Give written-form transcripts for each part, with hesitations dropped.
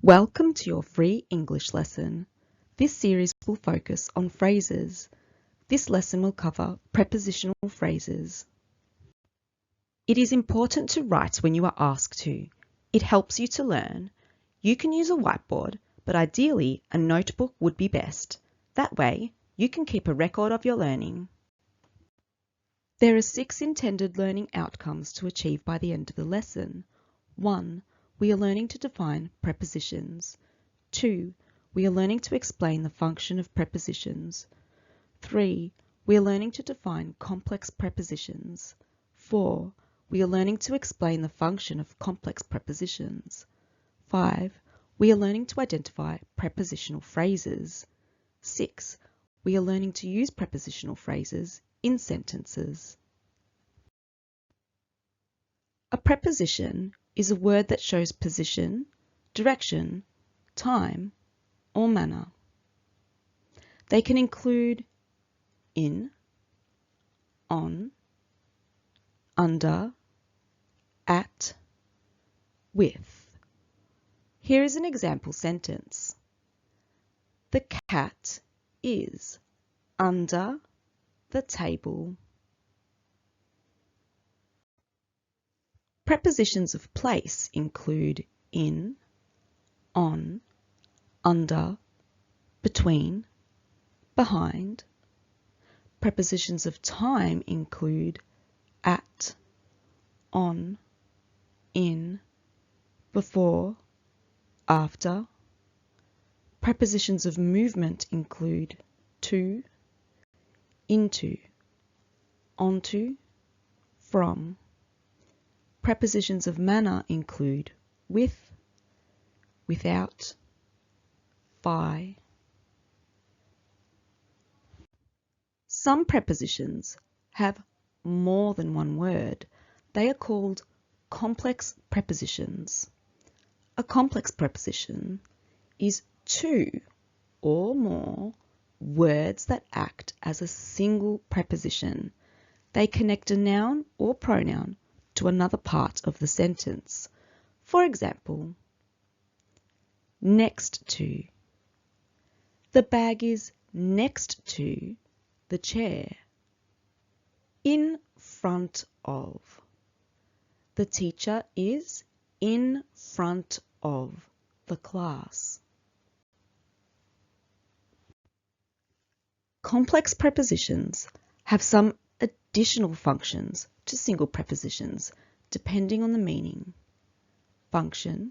Welcome to your free English lesson. This series will focus on phrases. This lesson will cover prepositional phrases. It is important to write when you are asked to. It helps you to learn. You can use a whiteboard, but ideally a notebook would be best. That way, you can keep a record of your learning. There are 6 intended learning outcomes to achieve by the end of the lesson. 1. We are learning to define prepositions. 2. We are learning to explain the function of prepositions. 3. We are learning to define complex prepositions. 4. We are learning to explain the function of complex prepositions. 5. We are learning to identify prepositional phrases. 6. We are learning to use prepositional phrases in sentences. A preposition is a word that shows position, direction, time, or manner. They can include in, on, under, at, with. Here is an example sentence. The cat is under the table. Prepositions of place include in, on, under, between, behind. Prepositions of time include at, on, in, before, after. Prepositions of movement include to, into, onto, from. Prepositions of manner include with, without, by. Some prepositions have more than one word. They are called complex prepositions. A complex preposition is 2 or more words that act as a single preposition. They connect a noun or pronoun to another part of the sentence. For example, next to. The bag is next to the chair. In front of. The teacher is in front of the class. Complex prepositions have some additional functions to single prepositions depending on the meaning. Function,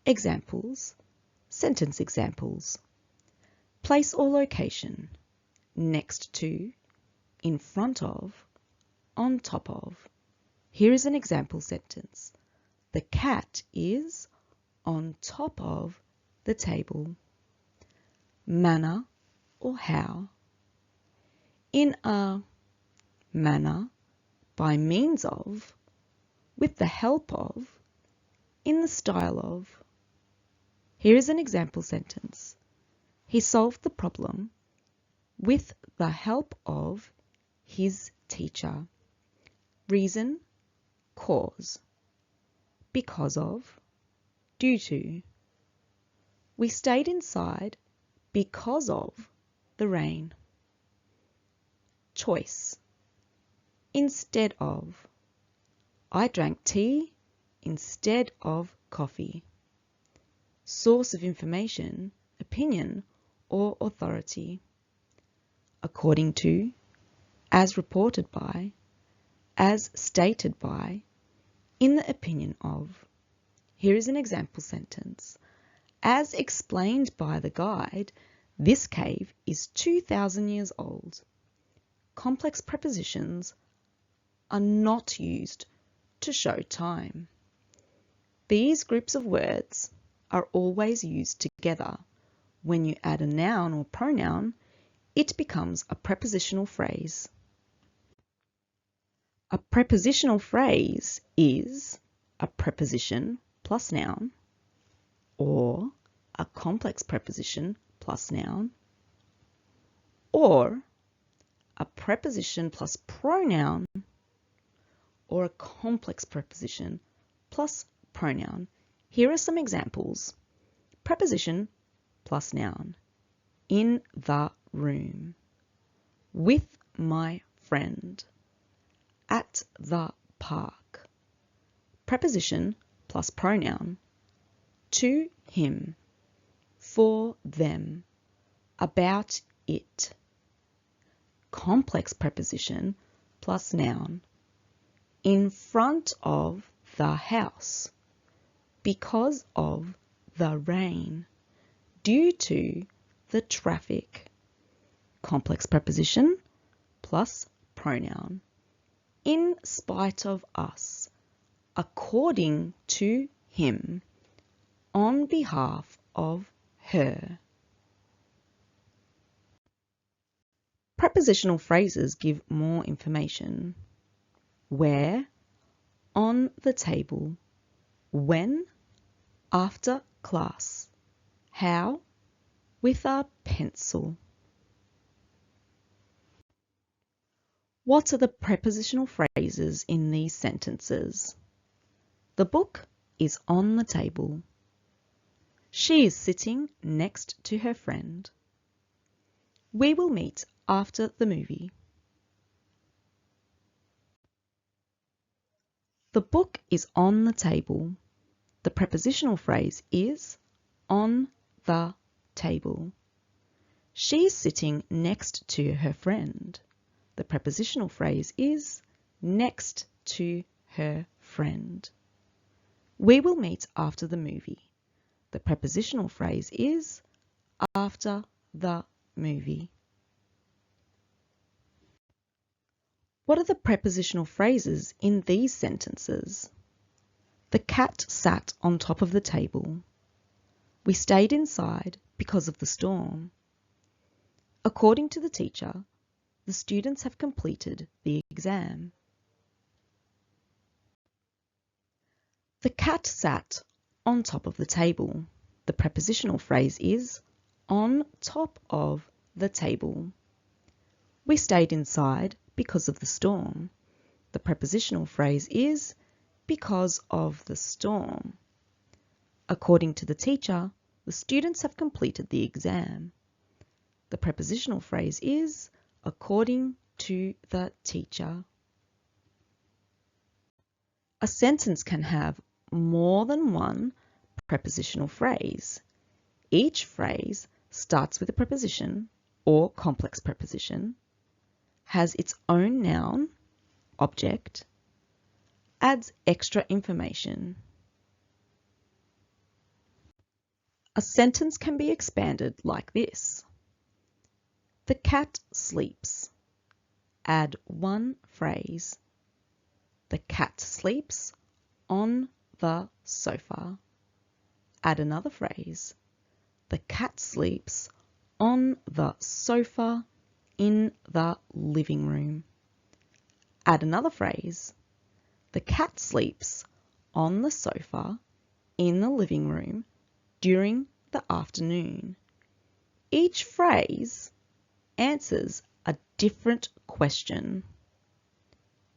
examples, sentence examples. Place or location, next to, in front of, on top of. Here is an example sentence. The cat is on top of the table. Manner or how. In a manner, by means of, with the help of, in the style of. Here is an example sentence. He solved the problem with the help of his teacher. Reason, cause. Because of, due to. We stayed inside because of the rain. Choice. Instead of. I drank tea instead of coffee. Source of information, opinion, or authority. According to, as reported by, as stated by, in the opinion of. Here is an example sentence. As explained by the guide, this cave is 2,000 years old. Complex prepositions are not used to show time. These groups of words are always used together. When you add a noun or pronoun, it becomes a prepositional phrase. A prepositional phrase is a preposition plus noun, or a complex preposition plus noun, or a preposition plus pronoun, or a complex preposition plus pronoun. Here are some examples. Preposition plus noun. In the room. With my friend. At the park. Preposition plus pronoun. To him. For them. About it. Complex preposition plus noun. In front of the house. Because of the rain. Due to the traffic. Complex preposition plus pronoun. In spite of us. According to him. On behalf of her. Prepositional phrases give more information. Where, on the table. When, after class. How, with a pencil. What are the prepositional phrases in these sentences? The book is on the table. She is sitting next to her friend. We will meet after the movie. The book is on the table. The prepositional phrase is on the table. She is sitting next to her friend. The prepositional phrase is next to her friend. We will meet after the movie. The prepositional phrase is after the movie. What are the prepositional phrases in these sentences? The cat sat on top of the table. We stayed inside because of the storm. According to the teacher, the students have completed the exam. The cat sat on top of the table. The prepositional phrase is on top of the table. We stayed inside because of the storm. The prepositional phrase is because of the storm. According to the teacher, the students have completed the exam. The prepositional phrase is according to the teacher. A sentence can have more than one prepositional phrase. Each phrase starts with a preposition or complex preposition, has its own noun, object, adds extra information. A sentence can be expanded like this. The cat sleeps. Add one phrase. The cat sleeps on the sofa. Add another phrase. The cat sleeps on the sofa in the living room. Add another phrase. The cat sleeps on the sofa in the living room during the afternoon. Each phrase answers a different question.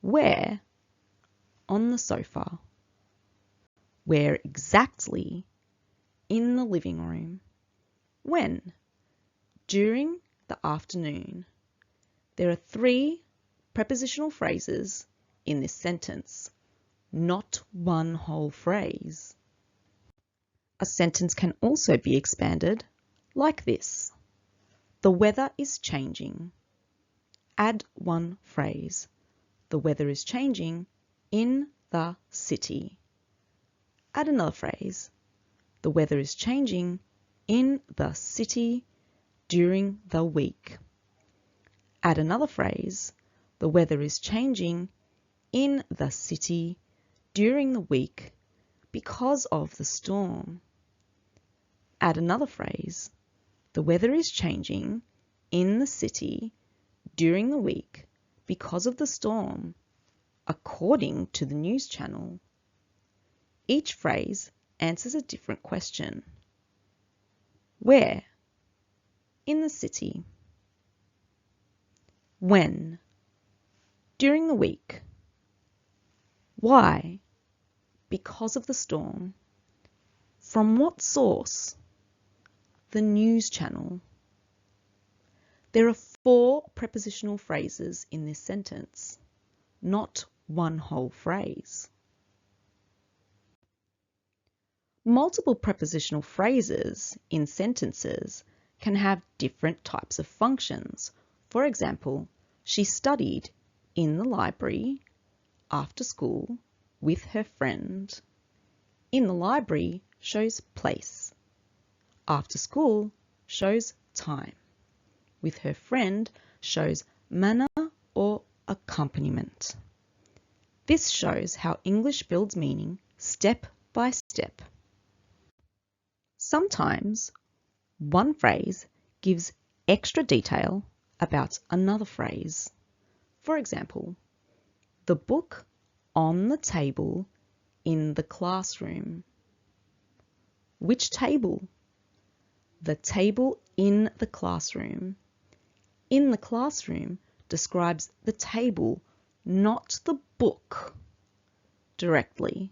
Where? On the sofa. Where exactly? In the living room. When? During the afternoon. There are 3 prepositional phrases in this sentence, not one whole phrase. A sentence can also be expanded like this. The weather is changing. Add one phrase. The weather is changing in the city. Add another phrase. The weather is changing in the city during the week. Add another phrase. The weather is changing in the city during the week because of the storm. Add another phrase. The weather is changing in the city during the week because of the storm, according to the news channel. Each phrase answers a different question. Where? In the city. When? During the week. Why? Because of the storm. From what source? the news channel. There are 4 prepositional phrases in this sentence, not one whole phrase. Multiple prepositional phrases in sentences can have different types of functions. For example, she studied in the library after school with her friend. In the library shows place. After school shows time. With her friend shows manner or accompaniment. This shows how English builds meaning step by step. Sometimes one phrase gives extra detail about another phrase. For example, the book on the table in the classroom. Which table? The table in the classroom. In the classroom describes the table, not the book, directly.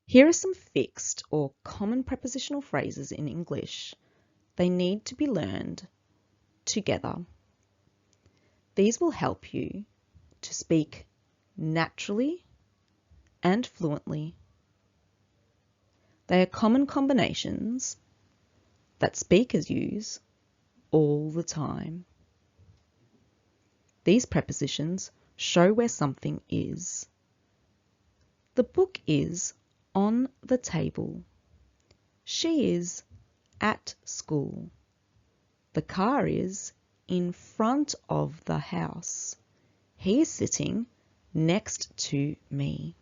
Here are some fixed or common prepositional phrases in English. They need to be learned together. These will help you to speak naturally and fluently. They are common combinations that speakers use all the time. These prepositions show where something is. The book is on the table. She is at school. The car is in front of the house. He is sitting next to me.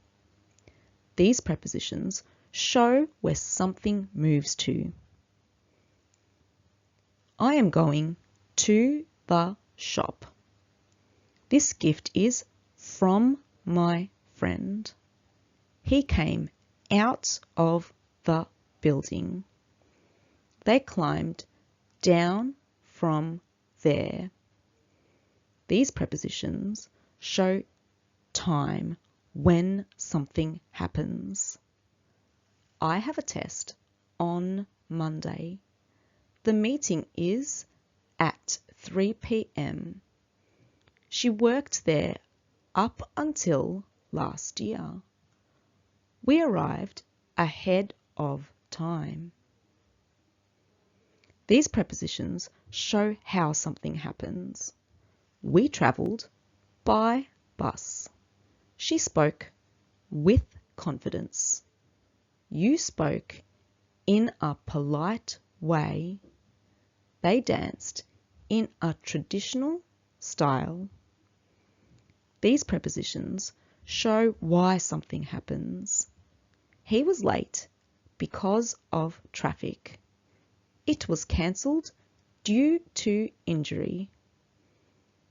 These prepositions show where something moves to. I am going to the shop. This gift is from my friend. He came out of the building. They climbed down from there. These prepositions show time when something happens. I have a test on Monday. The meeting is at 3 p.m. She worked there up until last year. We arrived ahead of time. These prepositions show how something happens. We travelled by bus. She spoke with confidence. You spoke in a polite way. They danced in a traditional style. These prepositions show why something happens. He was late because of traffic. It was cancelled due to injury.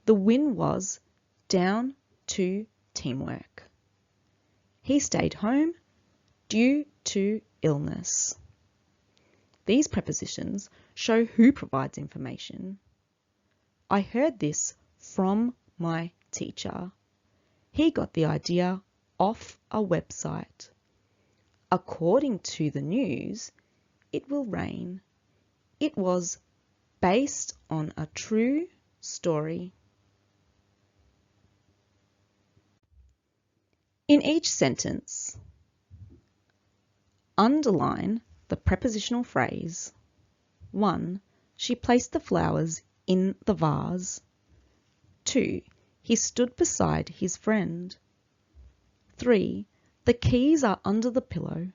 The win was down to teamwork. He stayed home due to illness. These prepositions show who provides information. I heard this from my teacher. He got the idea off a website. According to the news, it will rain. It was based on a true story. In each sentence, underline the prepositional phrase. 1. She placed the flowers in the vase. 2. He stood beside his friend. 3. The keys are under the pillow.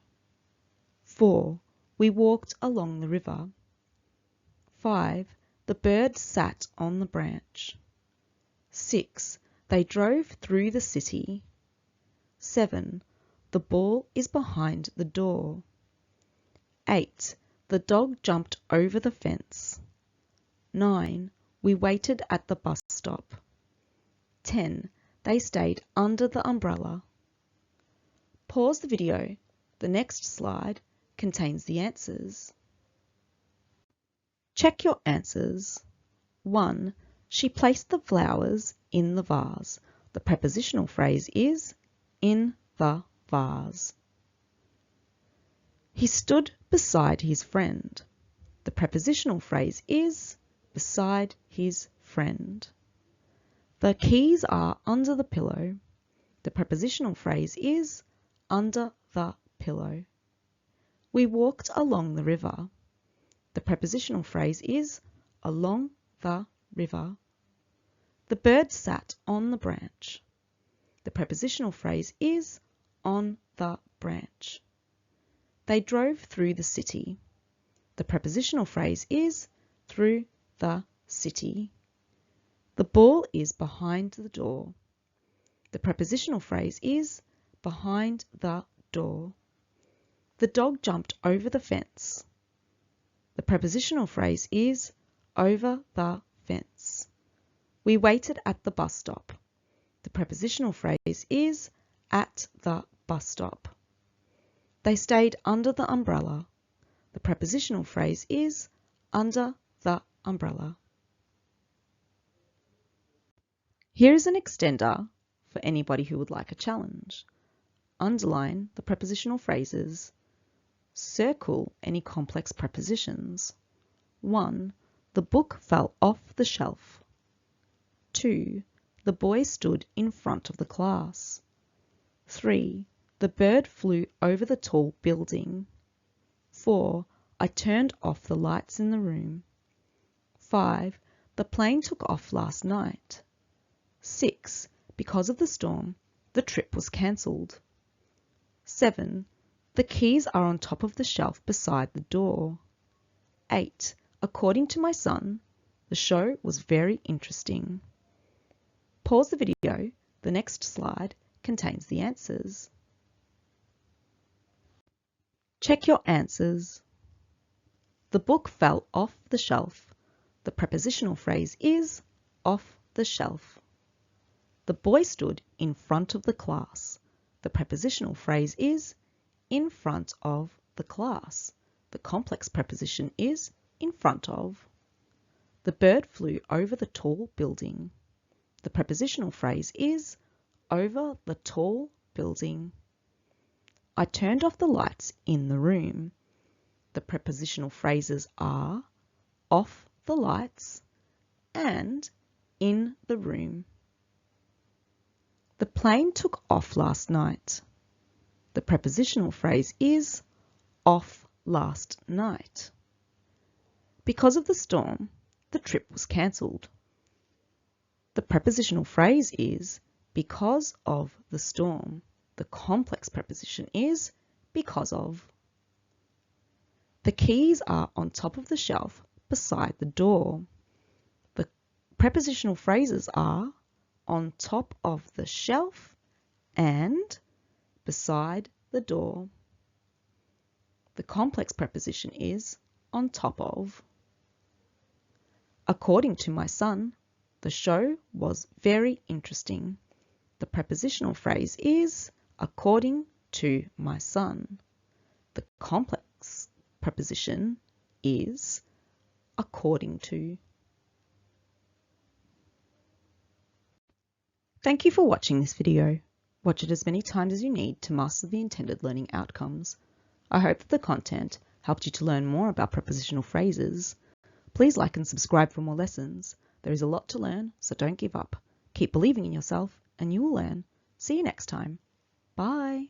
4. We walked along the river. 5. The bird sat on the branch. 6. They drove through the city. 7. The ball is behind the door. 8. The dog jumped over the fence. 9. We waited at the bus stop. 10. They stayed under the umbrella. Pause the video. The next slide contains the answers. Check your answers. 1. She placed the flowers in the vase. The prepositional phrase is in the vase. He stood beside his friend. The prepositional phrase is beside his friend. The keys are under the pillow. The prepositional phrase is under the pillow. We walked along the river. The prepositional phrase is along the river. The bird sat on the branch. The prepositional phrase is on the branch. They drove through the city. The prepositional phrase is through the city. The ball is behind the door. The prepositional phrase is behind the door. The dog jumped over the fence. The prepositional phrase is over the fence. We waited at the bus stop. The prepositional phrase is at the bus stop. They stayed under the umbrella. The prepositional phrase is under the umbrella. Here is an extender for anybody who would like a challenge. Underline the prepositional phrases. Circle any complex prepositions. 1. The book fell off the shelf. 2. The boy stood in front of the class. 3. The bird flew over the tall building. 4. I turned off the lights in the room. 5. The plane took off last night. 6. Because of the storm, the trip was cancelled. 7. The keys are on top of the shelf beside the door. 8. According to my son, the show was very interesting. Pause the video. The next slide contains the answers. Check your answers. The book fell off the shelf. The prepositional phrase is off the shelf. The boy stood in front of the class. The prepositional phrase is in front of the class. The complex preposition is in front of. The bird flew over the tall building. The prepositional phrase is over the tall building. I turned off the lights in the room. The prepositional phrases are off the lights and in the room. The plane took off last night. The prepositional phrase is off last night. Because of the storm, the trip was cancelled. The prepositional phrase is because of the storm. The complex preposition is because of. The keys are on top of the shelf beside the door. The prepositional phrases are on top of the shelf and beside the door. The complex preposition is on top of. According to my son, the show was very interesting. The prepositional phrase is according to my son. The complex preposition is according to. Thank you for watching this video. Watch it as many times as you need to master the intended learning outcomes. I hope that the content helped you to learn more about prepositional phrases. Please like and subscribe for more lessons. There is a lot to learn, so don't give up. Keep believing in yourself and you will learn. See you next time. Bye.